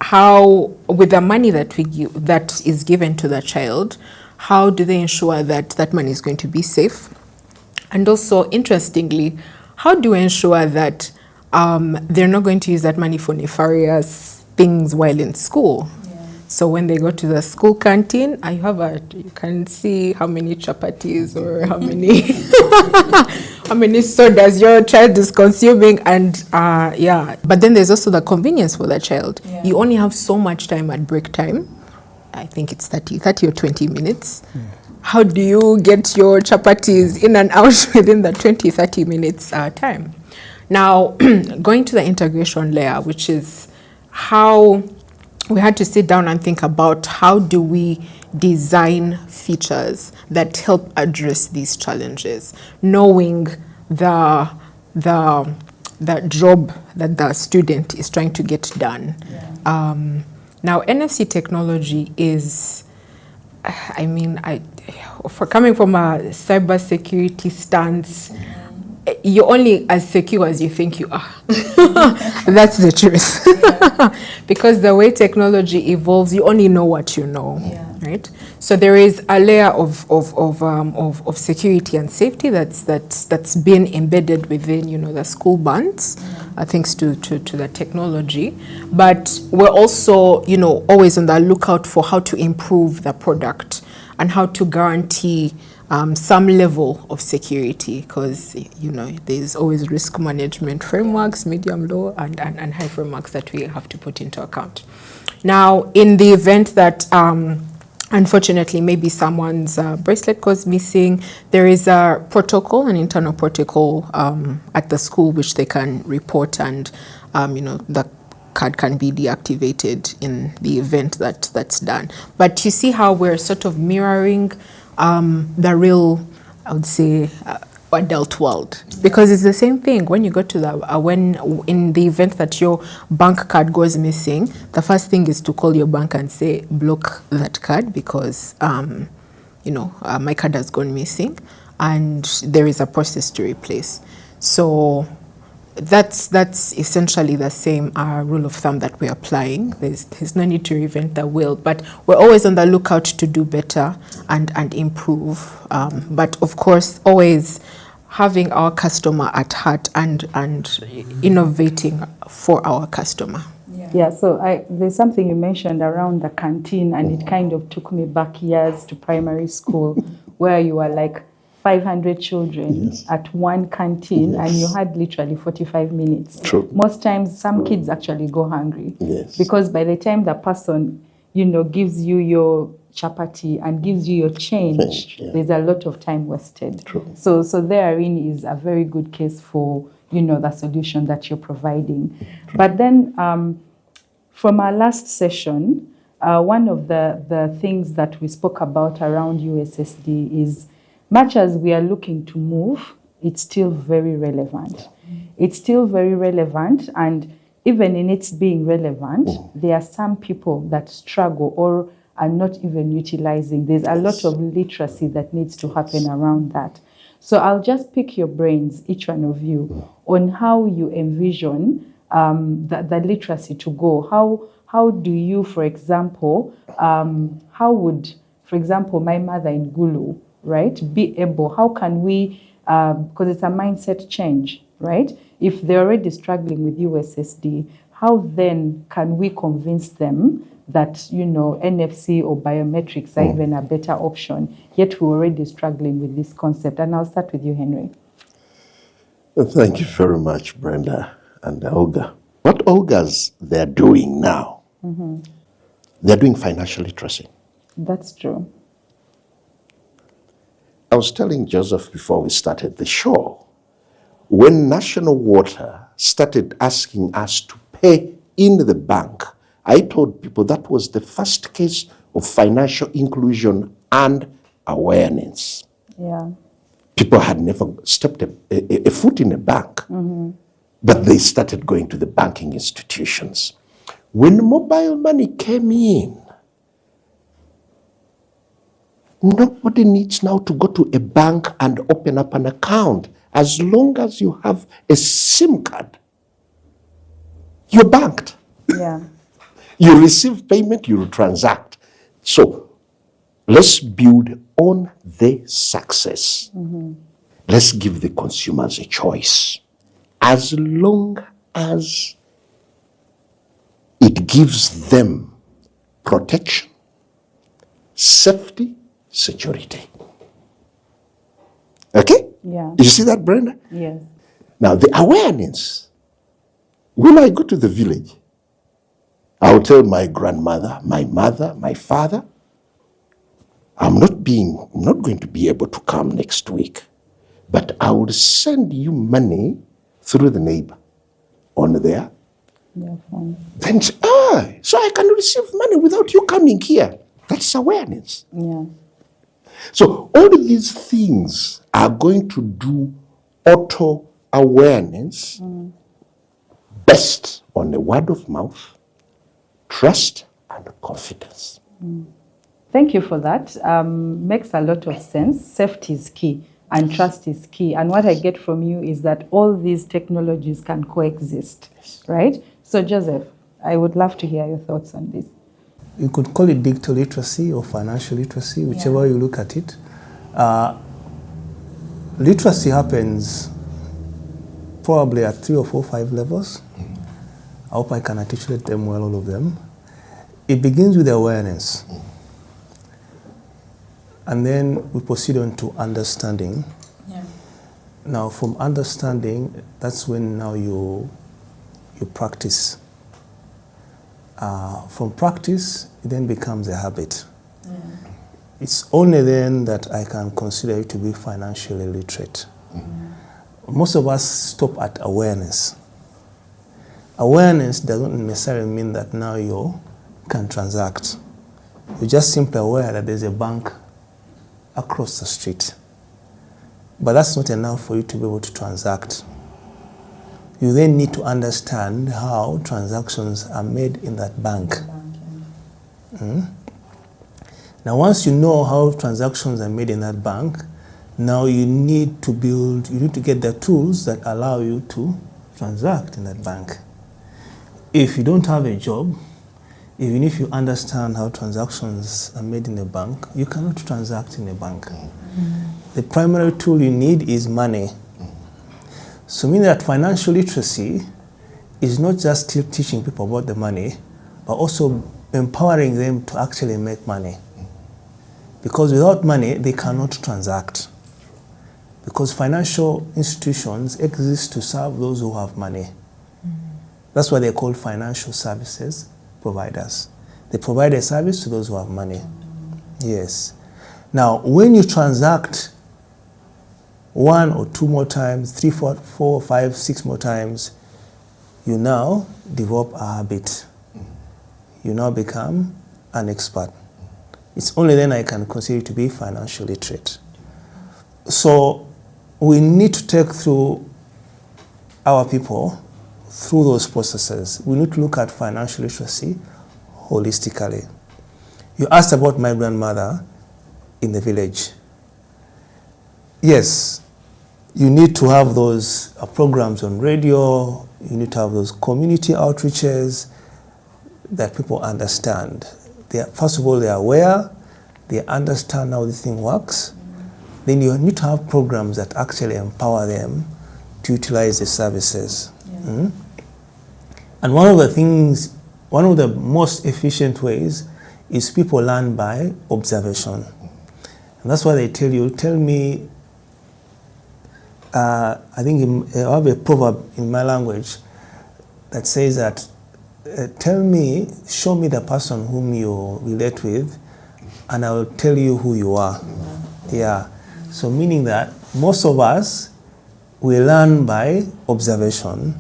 How, with the money that that is given to the child, how do they ensure that that money is going to be safe? And also, interestingly, how do we ensure that they're not going to use that money for nefarious things while in school? So when they go to the school canteen, you can see how many chapatis or how many how many sodas your child is consuming, and But then there's also the convenience for the child. Yeah. You only have so much time at break time. I think it's 30 or 20 minutes. How do you get your chapatis in and out within the 20-30 minutes time? Now, going to the integration layer, which is how we had to sit down and think about how do we design features that help address these challenges, knowing the job that the student is trying to get done. Yeah. Now, NFC technology is, for coming from a cybersecurity stance, you're only as secure as you think you are. That's the truth. Yeah. Because the way technology evolves, you only know what you know, right? So there is a layer of security and safety that's been embedded within, the school bands, thanks to the technology. But we're also, always on the lookout for how to improve the product and how to guarantee some level of security, because there's always risk management frameworks, medium, low, and high frameworks that we have to put into account. Now, in the event that unfortunately maybe someone's bracelet goes missing, there is a protocol, an internal protocol at the school which they can report, and the card can be deactivated in the event that's done. But you see how we're sort of mirroring the real, I would say, adult world, because it's the same thing. When you go to when in the event that your bank card goes missing, the first thing is to call your bank and say, block that card because my card has gone missing, and there is a process to replace. So that's essentially the same rule of thumb that we're applying. There's no need to reinvent the wheel, but we're always on the lookout to do better and improve. But of course, always having our customer at heart and innovating for our customer. Yeah, so there's something you mentioned around the canteen, and it kind of took me back years to primary school, where you were like 500 children at one canteen, and you had literally 45 minutes. True. Most times, some kids actually go hungry because by the time the person, gives you your chapati and gives you your change, there's a lot of time wasted. True. So therein is a very good case for, the solution that you're providing. True. But then from our last session, one of the things that we spoke about around USSD is, much as we are looking to move, it's still very relevant. It's still very relevant, and even in its being relevant, there are some people that struggle or are not even utilizing. There's a lot of literacy that needs to happen around that. So I'll just pick your brains, each one of you, on how you envision the literacy to go. How do you, for example, how would, for example, my mother in Gulu, right, be able, how can we, because it's a mindset change, right? If they're already struggling with USSD, how then can we convince them that, NFC or biometrics are even a better option, yet we're already struggling with this concept? And I'll start with you, Henry. Thank you very much, Brenda and Olga. What Olga's they're doing now, they're doing financial literacy. That's true. I was telling Joseph before we started the show, when National Water started asking us to pay in the bank I told people that was the first case of financial inclusion and awareness. Yeah. People had never stepped a foot in a bank, but they started going to the banking institutions. When mobile money came in, nobody needs now to go to a bank and open up an account. As long as you have a SIM card, you're banked. Yeah. You receive payment, you transact. So let's build on the success. Let's give the consumers a choice. As long as it gives them protection, safety, security. Okay? Yeah. You see that, Brenda? Yes. Now, the awareness. When I go to the village, I'll tell my grandmother, my mother, my father, I'm not going to be able to come next week, but I will send you money through the neighbor on there. Yeah, fine. Then, so I can receive money without you coming here. That's awareness. Yeah. So all of these things are going to do auto awareness based on the word of mouth, trust, and confidence. Thank you for that. Makes a lot of sense. Safety is key and trust is key. And what I get from you is that all these technologies can coexist, right? So Joseph, I would love to hear your thoughts on this. You could call it digital literacy or financial literacy, whichever you look at it. Literacy happens probably at 3 or 4, 5 levels. I hope I can articulate them well, all of them. It begins with awareness. And then we proceed on to understanding. Yeah. Now, from understanding, that's when now you practice. From practice, it then becomes a habit. Yeah. It's only then that I can consider you to be financially literate. Most of us stop at awareness. Awareness doesn't necessarily mean that now you can transact. You're just simply aware that there's a bank across the street. But that's not enough for you to be able to transact. You then need to understand how transactions are made in that bank. Now, once you know how transactions are made in that bank, now you need to get the tools that allow you to transact in that bank. If you don't have a job, even if you understand how transactions are made in a bank, you cannot transact in a bank. The primary tool you need is money. So meaning that financial literacy is not just teaching people about the money, but also empowering them to actually make money. Because without money, they cannot transact. Because financial institutions exist to serve those who have money. That's why they're called financial services providers. They provide a service to those who have money. Yes. Now, when you transact 1 or 2 more times, 3, 4, 5, 6 more times, you now develop a habit. You now become an expert. It's only then I can consider you to be financially literate. So we need to take through our people through those processes. We need to look at financial literacy holistically. You asked about my grandmother in the village. Yes, you need to have those programs on radio, you need to have those community outreaches that people understand. First of all, they are aware, they understand how this thing works. Then you need to have programs that actually empower them to utilize the services. Yeah. And one of the most efficient ways is people learn by observation. And that's why they tell me, I think I have a proverb in my language that says that, show me the person whom you relate with, and I will tell you who you are. Yeah. So meaning that most of us, we learn by observation.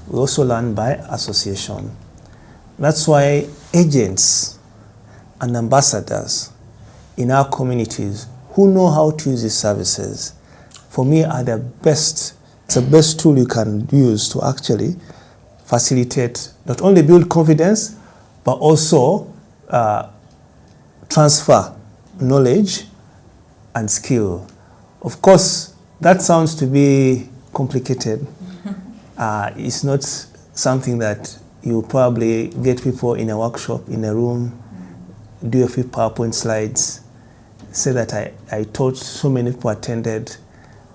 We also learn by association. That's why agents and ambassadors in our communities who know how to use these services, for me, are the best. It's the best tool you can use to actually facilitate, not only build confidence, but also transfer knowledge and skill. Of course, that sounds to be complicated. It's not something that you probably get people in a workshop, in a room, do a few PowerPoint slides, say that I taught, so many people attended,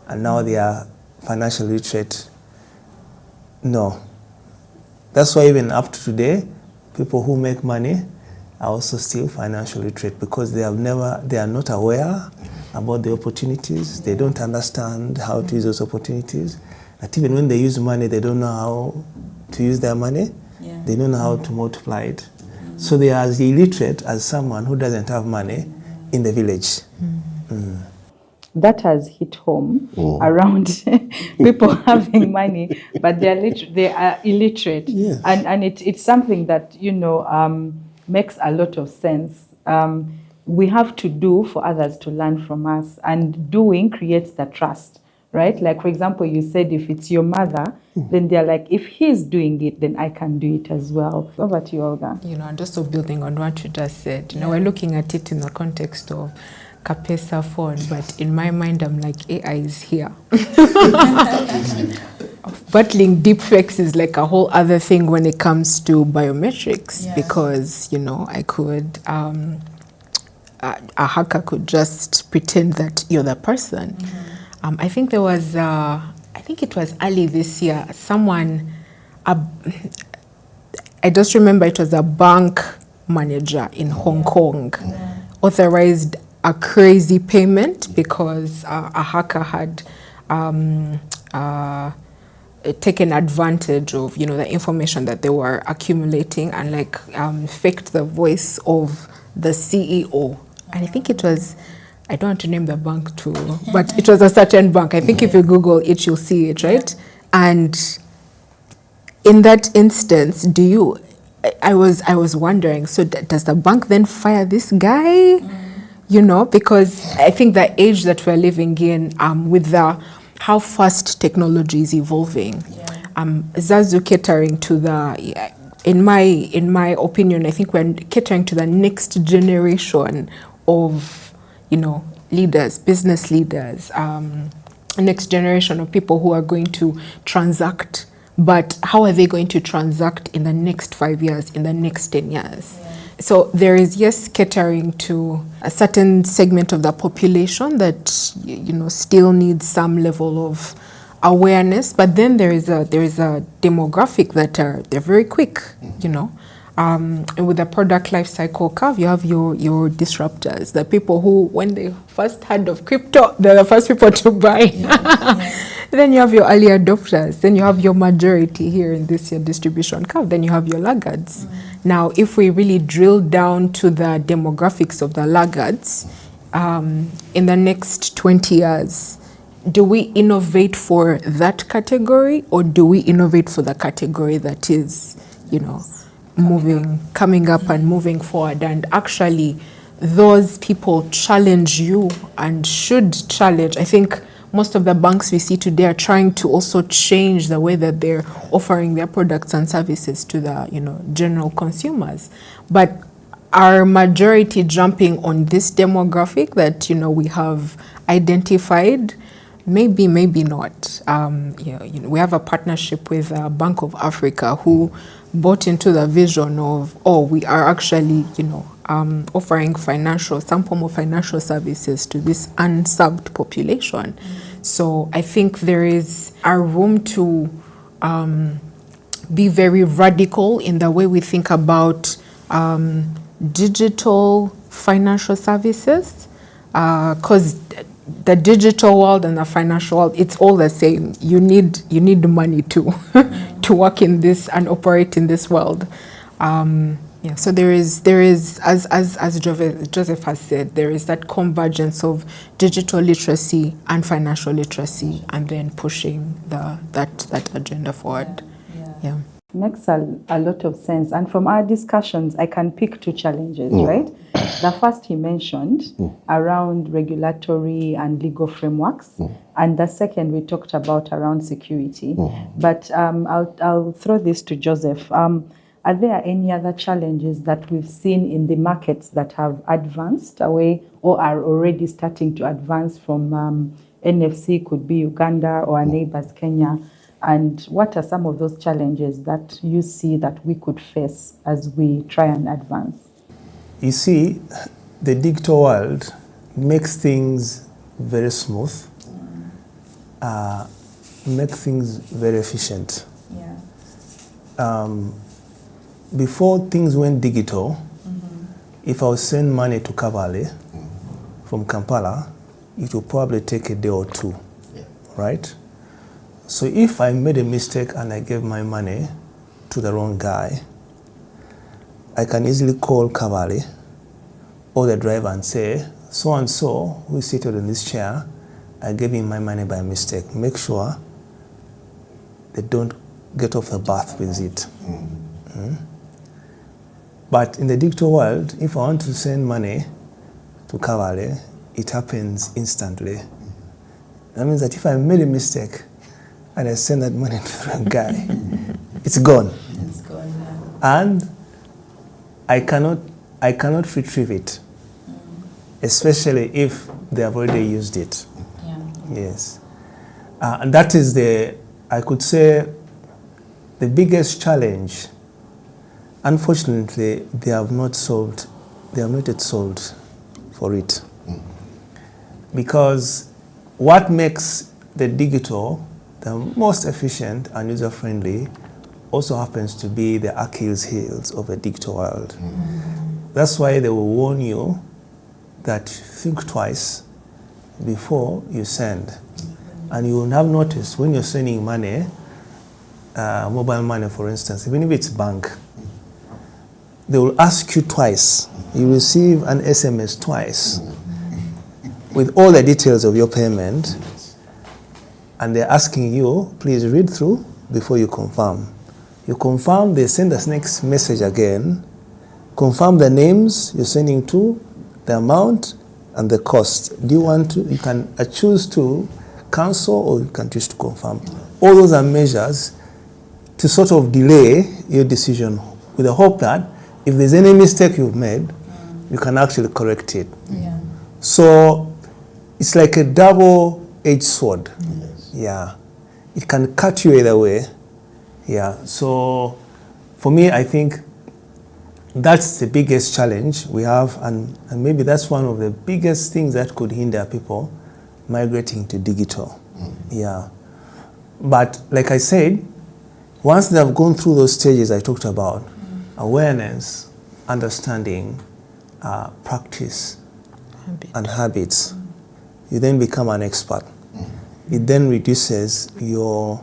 and now they are financial literate. No. That's why even up to today, people who make money are also still financial literate, because they are not aware about the opportunities. They don't understand how to use those opportunities. That even when they use money, they don't know how to use their money. Yeah. They don't know how to multiply it. So they are as illiterate as someone who doesn't have money in the village. That has hit home around people having money, but they are illiterate. Yes. And it's something that, makes a lot of sense. We have to do for others to learn from us, and doing creates the trust, right? Like, for example, you said if it's your mother, then they're like, if he's doing it, then I can do it as well. Over to you, Olga. Just so building on what you just said, we're looking at it in the context of Kapesa phone, but in my mind, I'm like, AI is here. Battling deepfakes is like a whole other thing when it comes to biometrics, because, I could, a hacker could just pretend that you're the person. I think there was, I think it was early this year, I just remember it was a bank manager in Hong Kong authorized a crazy payment because a hacker had taken advantage of the information that they were accumulating, and faked the voice of the CEO. And I think it was, I don't want to name the bank too, but it was a certain bank. I think if you Google it, you'll see it, right? And in that instance, I was wondering, so does the bank then fire this guy? Because I think the age that we're living in, with how fast technology is evolving, Zazu catering to in my opinion, I think we're catering to the next generation of, leaders, business leaders, next generation of people who are going to transact. But how are they going to transact in the next 5 years, in the next 10 years? So there is, yes, catering to a certain segment of the population that, still needs some level of awareness. But then there is a demographic that they're very quick, And with the product life cycle curve, you have your disruptors, the people who, when they first heard of crypto, they're the first people to buy. Then you have your early adopters. Then you have your majority here in this year distribution curve. Then you have your laggards. Now, if we really drill down to the demographics of the laggards, in the next 20 years, do we innovate for that category, or do we innovate for the category that is, coming up and moving forward? And actually, those people challenge you and should challenge. I think most of the banks we see today are trying to also change the way that they're offering their products and services to the general consumers. But our majority jumping on this demographic that we have identified, maybe not. We have a partnership with Bank of Africa who bought into the vision of, we are actually offering some form of financial services to this unserved population. So I think there is a room to be very radical in the way we think about digital financial services, because the digital world and the financial world, it's all the same. You need money to work in this and operate in this world. So there is as Joseph has said, there is that convergence of digital literacy and financial literacy, and then pushing that agenda forward. Yeah. Makes a lot of sense. And from our discussions, I can pick two challenges, right? The first he mentioned around regulatory and legal frameworks. And the second we talked about around security. But I'll throw this to Joseph. Are there any other challenges that we've seen in the markets that have advanced away or are already starting to advance from NFC, could be Uganda or our neighbors, Kenya? And what are some of those challenges that you see that we could face as we try and advance? You see, the digital world makes things very smooth, makes things very efficient. Before things went digital, if I was send money to Kavale from Kampala, it would probably take a day or two, right? So if I made a mistake and I gave my money to the wrong guy, I can easily call Kavale or the driver and say, so and so who is seated in this chair, I gave him my money by mistake. Make sure they don't get off the bath with it. But in the digital world, if I want to send money to Kavale, it happens instantly. That means that if I made a mistake and I send that money to the wrong guy, it's gone. It's gone now. And I cannot retrieve it, especially if they have already used it. Yes. And that is I could say, the biggest challenge. Unfortunately, they have not yet solved for it. Because what makes the digital the most efficient and user-friendly also happens to be the Achilles heels of a digital world. That's why they will warn you that think twice before you send. And you will have noticed when you're sending money, mobile money for instance, even if it's bank, they will ask you twice. You receive an SMS twice with all the details of your payment, and they're asking you, please read through before you confirm. You confirm, they send us next message again, confirm the names you're sending to, the amount, and the cost. Do you want to, you can choose to cancel or you can choose to confirm. All those are measures to sort of delay your decision with the hope that if there's any mistake you've made, you can actually correct it. So it's like a double-edged sword. Yeah, it can cut you either way. Yeah, so for me, I think that's the biggest challenge we have, and maybe that's one of the biggest things that could hinder people migrating to digital. Yeah, but like I said, once they have gone through those stages I talked about, awareness, understanding, practice, and habits, you then become an expert. It then reduces your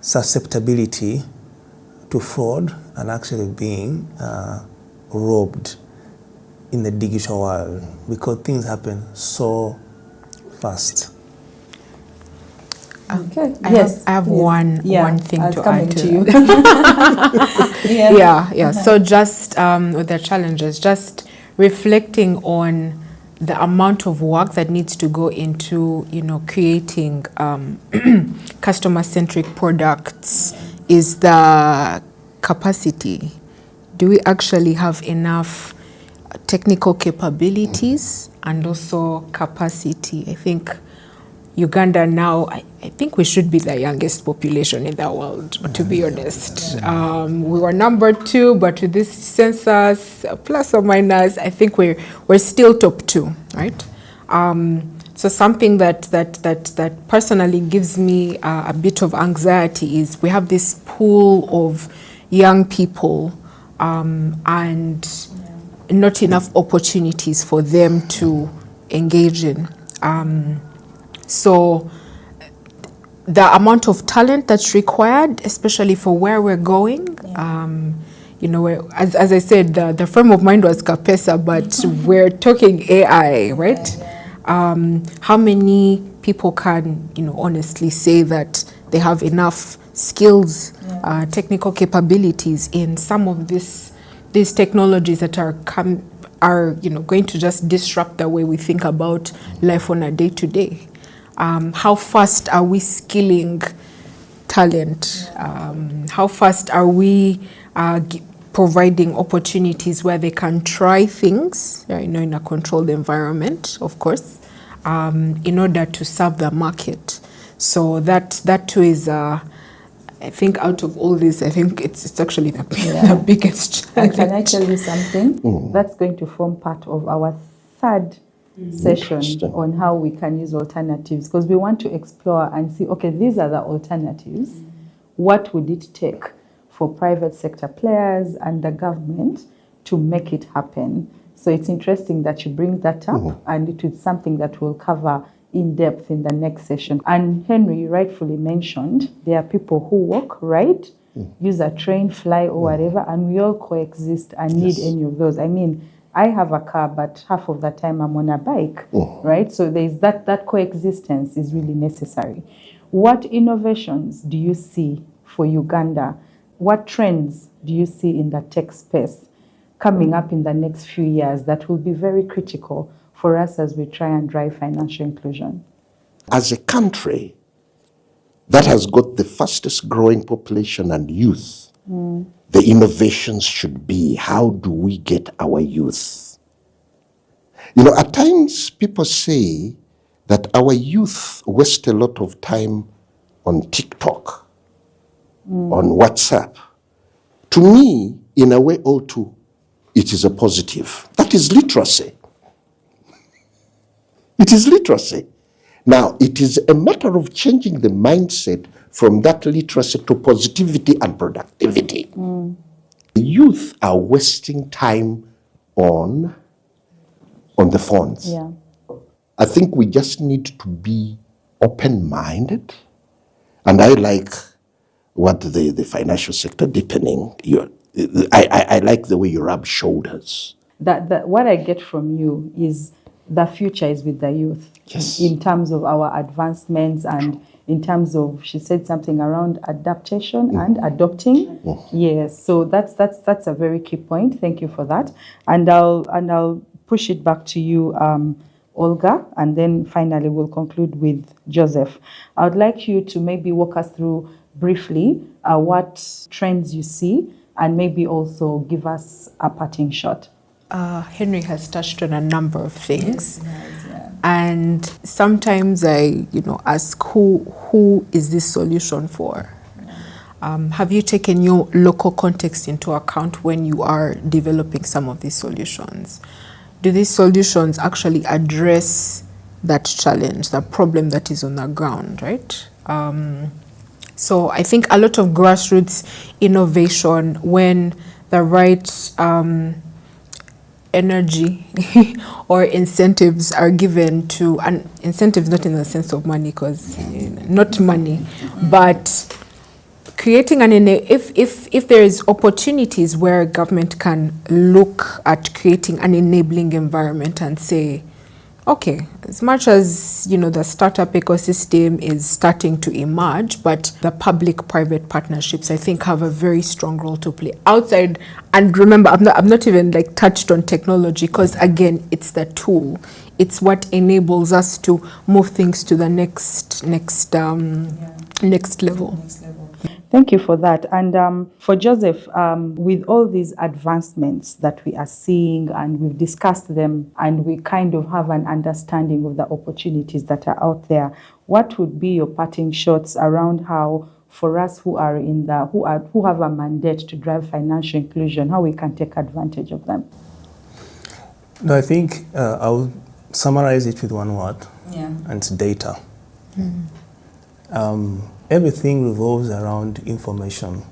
susceptibility to fraud and actually being robbed in the digital world, because things happen so fast. Okay. I have one thing to add to you. So just with the challenges, just reflecting on the amount of work that needs to go into, creating customer-centric products is the capacity. Do we actually have enough technical capabilities and also capacity? I think Uganda now, I think we should be the youngest population in the world, to be honest. We were number 2, but with this census, plus or minus, I think we're still top 2, right? So something that personally gives me a bit of anxiety is we have this pool of young people and not enough opportunities for them to engage in. So the amount of talent that's required, especially for where we're going, as I said, the frame of mind was Kapesa, but we're talking AI, right? How many people can, honestly say that they have enough skills technical capabilities in some of these technologies that are going to just disrupt the way we think about life on a day-to-day. How fast are we skilling talent? How fast are we providing opportunities where they can try things, in a controlled environment, of course, in order to serve the market. So that too is, I think, out of all this, I think it's actually the biggest. And can I tell you something? That's going to form part of our third session on how we can use alternatives, because we want to explore and see, okay, these are the alternatives. What would it take for private sector players and the government to make it happen? So it's interesting that you bring that up, and it is something that we'll cover in depth in the next session. And Henry rightfully mentioned, there are people who walk, ride, use a train, fly, or whatever, and we all coexist and need any of those. I mean, I have a car, but half of the time I'm on a bike, right? So there's that coexistence is really necessary. What innovations do you see for Uganda? What trends do you see in the tech space coming up in the next few years that will be very critical for us as we try and drive financial inclusion? As a country that has got the fastest growing population and youth, the innovations should be, how do we get our youth? At times people say that our youth waste a lot of time on TikTok, on WhatsApp. To me, in a way or two, it is a positive. That is literacy. It is literacy. Now, it is a matter of changing the mindset from that literacy to positivity and productivity. The youth are wasting time on the phones. Yeah. I think we just need to be open-minded. And I like what the financial sector deepening. I like the way you rub shoulders. That what I get from you is the future is with the youth. Yes. In terms of our advancements and in terms of, she said something around adaptation and adopting. Yes, so that's a very key point. Thank you for that. And I'll push it back to you, Olga, and then finally we'll conclude with Joseph. I would like you to maybe walk us through briefly what trends you see, and maybe also give us a parting shot. Henry has touched on a number of things. And sometimes I, ask who is this solution for? Have you taken your local context into account when you are developing some of these solutions? Do these solutions actually address that challenge, the problem that is on the ground, right? So I think a lot of grassroots innovation, when the right energy or incentives are given to, and incentives not in the sense of money, because not money, but creating if there is opportunities where government can look at creating an enabling environment and say, okay, as much as the startup ecosystem is starting to emerge, but the public-private partnerships, I think, have a very strong role to play outside. And remember, I'm not even touched on technology, because again, it's the tool. It's what enables us to move things to the next level. Thank you for that. And for Joseph, with all these advancements that we are seeing, and we've discussed them, and we kind of have an understanding of the opportunities that are out there, what would be your parting shots around how, for us who are who have a mandate to drive financial inclusion, how we can take advantage of them? No, I think I'll summarize it with one word, and it's data. Everything revolves around information.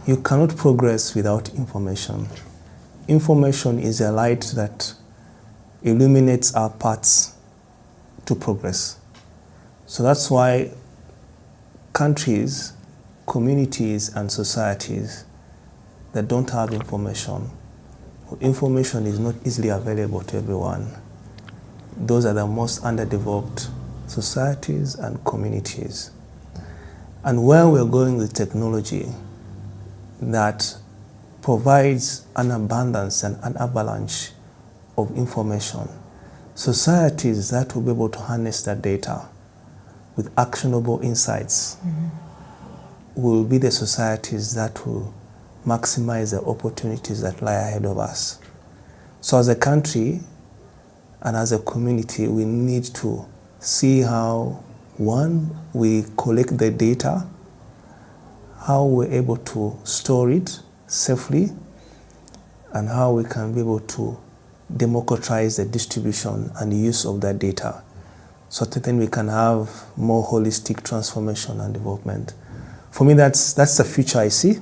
You cannot progress without information. Information is a light that illuminates our paths to progress. So that's why countries, communities, and societies that don't have information is not easily available to everyone. Those are the most underdeveloped societies and communities. And where we're going with technology that provides an abundance and an avalanche of information, societies that will be able to harness that data with actionable insights will be the societies that will maximize the opportunities that lie ahead of us. So as a country and as a community, we need to see how, one, we collect the data, how we're able to store it safely, and how we can be able to democratize the distribution and use of that data, so that then we can have more holistic transformation and development. For me, that's the future I see.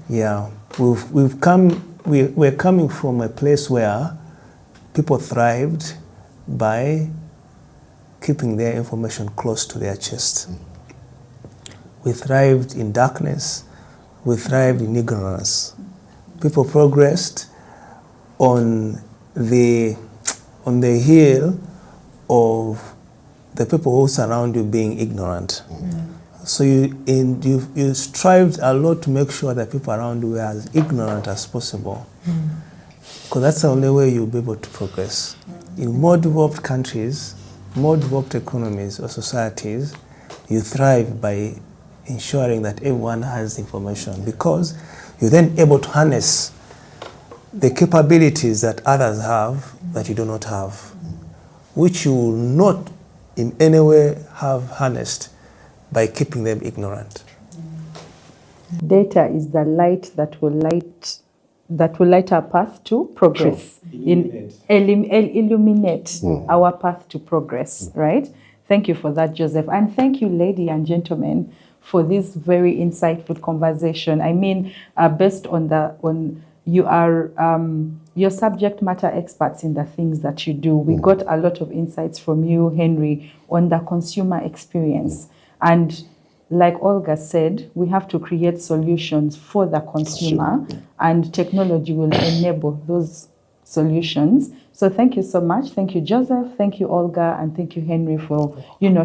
Yeah. We're coming from a place where people thrived by keeping their information close to their chest. We thrived in darkness. We thrived in ignorance. People progressed on the hill of the people who surround you being ignorant. So you strived a lot to make sure that people around you were as ignorant as possible, because that's the only way you'll be able to progress. In more developed countries, more developed economies or societies, you thrive by ensuring that everyone has information, because you're then able to harness the capabilities that others have that you do not have, which you will not in any way have harnessed by keeping them ignorant. Data is the light that will light our path to progress. Illuminate our path to progress, right? Thank you for that, Joseph. And thank you, ladies and gentlemen, for this very insightful conversation. I mean, based on you are your subject matter experts in the things that you do. We got a lot of insights from you, Henry, on the consumer experience. And like Olga said, we have to create solutions for the consumer, and technology will enable those solutions. So thank you so much. Thank you, Joseph. Thank you, Olga, and thank you, Henry, for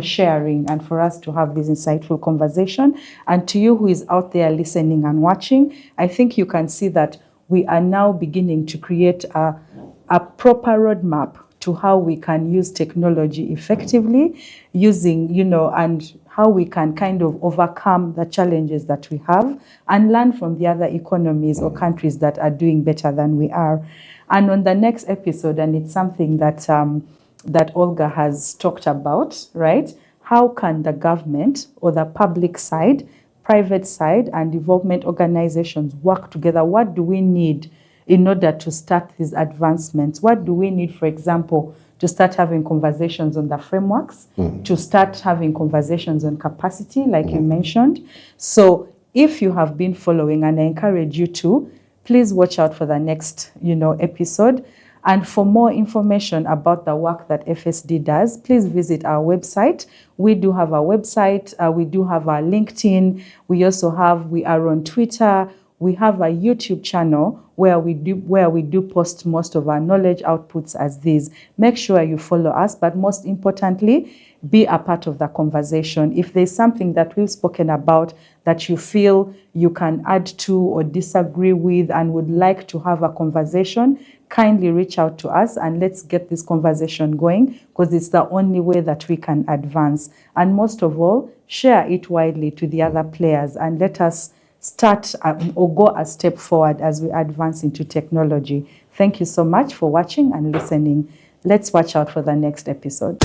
sharing and for us to have this insightful conversation. And to you who is out there listening and watching, I think you can see that we are now beginning to create a proper roadmap to how we can use technology effectively, and how we can kind of overcome the challenges that we have and learn from the other economies or countries that are doing better than we are. And on the next episode, and it's something that Olga has talked about, right? How can the government or the public side, private side, and development organizations work together? What do we need in order to start these advancements? What do we need, for example, to start having conversations on the frameworks, to start having conversations on capacity, like you mentioned? So if you have been following, and I encourage you to, please watch out for the next, episode. And for more information about the work that FSD does, please visit our website. We do have a website. We do have our LinkedIn. We are on Twitter. We have a YouTube channel where we do post most of our knowledge outputs as these. Make sure you follow us, but most importantly, be a part of the conversation. If there's something that we've spoken about that you feel you can add to or disagree with and would like to have a conversation, kindly reach out to us and let's get this conversation going, because it's the only way that we can advance. And most of all, share it widely to the other players and let us start or go a step forward as we advance into technology. Thank you so much for watching and listening. Let's watch out for the next episode.